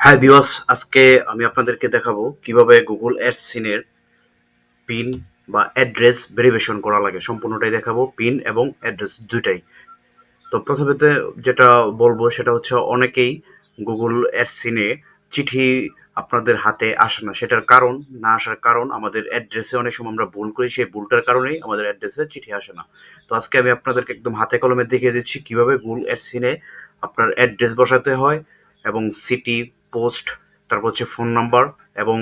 হ্যাঁ ভিউয়ার্স, আজকে আমি আপনাদেরকে দেখাবো কিভাবে গুগল অ্যাডসেন্স এর পিন বা অ্যাড্রেস ভেরিফিকেশন করা লাগে। সম্পূর্ণটাই দেখাবো, পিন এবং অ্যাড্রেস দুইটাই। তো প্রথমেতে যেটা বলবো সেটা হচ্ছে, অনেকেই গুগল অ্যাডসেন্স এ চিঠি আপনাদের হাতে আসে না। সেটার কারণ, না আসার কারণ, আমাদের অ্যাড্রেসে অনেক সময় আমরা ভুল করি, সেই ভুলটার কারণেই আমাদের অ্যাড্রেসে চিঠি আসে না। তো আজকে আমি আপনাদেরকে একদম হাতে কলমে দেখিয়ে দিচ্ছি কিভাবে গুগল অ্যাডসেন্স এ আপনার অ্যাড্রেস বসাতে হয় এবং সিটি, পোস্ট, তারপর হচ্ছে ফোন নাম্বার, এবং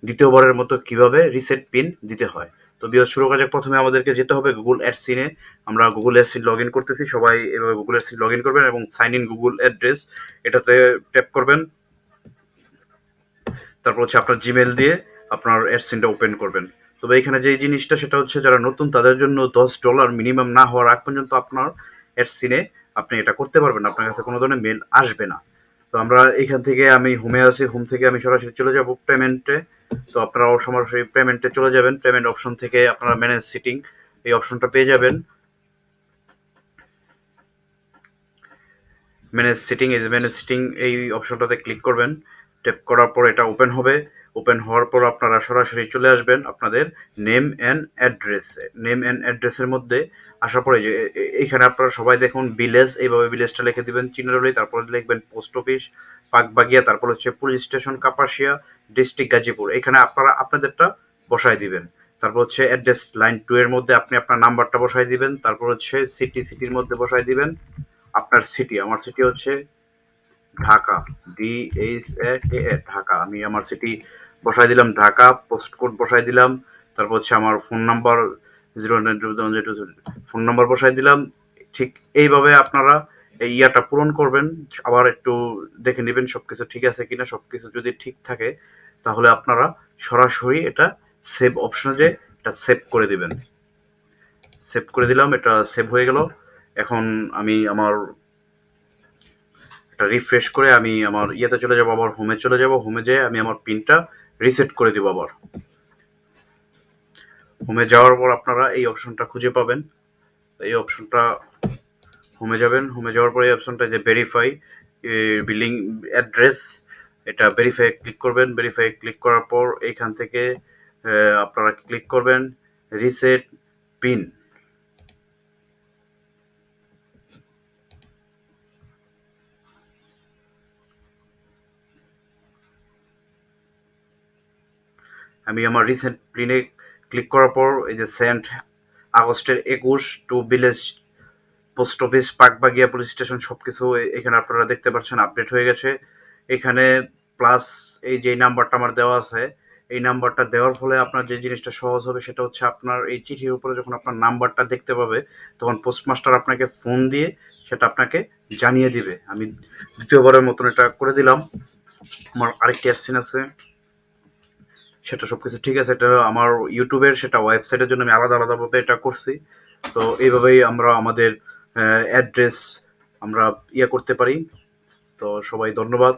দ্বিতীয়বারের মতো কিভাবে রিসেট পিন দিতে হয়। তো ভিউয়ার্স, শুরু করা যাক। প্রথমে আমাদেরকে যেতে হবে গুগল অ্যাডসেন্স এ। আমরা গুগল অ্যাডসেন্স লগ ইন করতেছি, সবাই এভাবে গুগল অ্যাডসেন্স লগ ইন করবেন এবং সাইন ইন গুগল অ্যাড্রেস এটাতে ট্যাপ করবেন। তারপর হচ্ছে আপনার জিমেল দিয়ে আপনার অ্যাডসেন্সটা ওপেন করবেন। তবে এখানে যে জিনিসটা সেটা হচ্ছে, যারা নতুন তাদের জন্য $10 মিনিমাম না হওয়ার আগ পর্যন্ত আপনার অ্যাডসেন্সে আপনি এটা করতে পারবেন না, আপনার কাছে কোনো ধরনের মেল আসবে না। তো আমরা এখান থেকে, আমি হোমে আছি, হোম থেকে আমি সরাসরি চলে যাব পেমেন্টে। তো আপনারাও সরাসরি পেমেন্টে চলে যাবেন। পেমেন্ট অপশন থেকে আপনারা ম্যানেজ সিটিং এই অপশনটা পেয়ে যাবেন। ম্যানেজ সিটিং এই অপশনটাতে ক্লিক করবেন। ট্যাপ করার পর এটা ওপেন হবে। ওপেন হওয়ার পর আপনারা সরাসরি চলে আসবেন আপনাদের নেম অ্যান্ড অ্যাড্রেসে। নেম অ্যান্ড অ্যাড্রেসের মধ্যে আসার পরে যে এইখানে আপনারা সবাই দেখুন ভিলেজ, এইভাবে ভিলেজটা লিখে দিবেন চিনারলি, তারপরে লিখবেন পোস্ট অফিস পাকবাগিয়া, তারপর হচ্ছে police station Kapasia, district Gazipur. এখানে আপনারা আপনাদেরটা বসায় দিবেন। তারপর হচ্ছে অ্যাড্রেস লাইন 2 এর মধ্যে আপনি আপনার নাম্বারটা বসায় দিবেন। তারপর হচ্ছে সিটির মধ্যে বসায় দিবেন আপনার সিটি। আমার সিটি হচ্ছে ঢাকা, DHA ঢাকা। আমি আমার সিটি বসাই দিলাম ঢাকা, পোস্ট কোড বসাই দিলাম। তারপর হচ্ছে আমার ফোন নাম্বার 092 ফোন নাম্বার বসাই দিলাম। ঠিক এইভাবে আপনারা এই ইয়াটা পূরণ করবেন। আবার একটু দেখে নেবেন সবকিছু ঠিক আছে কিনা। সবকিছু যদি ঠিক থাকে তাহলে আপনারা সরাসরি এটা সেভ অপশনে যে এটা সেভ করে দিবেন। সেভ করে দিলাম, এটা সেভ হয়ে গেল। এখন আমি আমার এটা রিফ্রেশ করে আমি আমার ইয়েতে চলে যাব, আবার হোমে চলে যাব। হোমে যেয়ে আমি আমার পিনটা রিসেট করে দিব। আবার হোমে যাওয়ার পর আপনারা এই অপশনটা খুঁজে পাবেন। এই অপশনটা হোমে যাবেন। হোমে যাওয়ার পর এই অপশনটা যে ভেরিফাই বিলিং অ্যাড্রেস, এটা ভেরিফাই ক্লিক করবেন। ভেরিফাই ক্লিক করার পর এইখান থেকে আপনারা ক্লিক করবেন রিসেট পিন। আমি আমার রিসেন্ট পিনে ক্লিক করার পর এই যে সেন্ট আগস্টের 21 to village post office Pakbagia police station সবকিছু এখানে আপনারা দেখতে পাচ্ছেন আপডেট হয়ে গেছে। এখানে প্লাস এই যে নাম্বারটা আমার দেওয়া আছে, এই নাম্বারটা দেওয়ার ফলে আপনার যে জিনিসটা সহজ হবে সেটা হচ্ছে, আপনার এই চিঠির উপরে যখন আপনার নাম্বারটা দেখতে পাবে তখন পোস্টমাস্টার আপনাকে ফোন দিয়ে সেটা আপনাকে জানিয়ে দিবে। আমি দ্বিতীয়বারের মতন এটা করে দিলাম। আমার আরেকটি অ্যাপসিন আছে, সেটা সবকিছু ঠিক আছে। এটা আমার ইউটিউবের, সেটা ওয়েবসাইটের জন্য আমি আলাদা আলাদাভাবে এটা করছি। তো এইভাবেই আমরা আমাদের অ্যাড্রেস আমরা ইয়ে করতে পারি। তো সবাই ধন্যবাদ।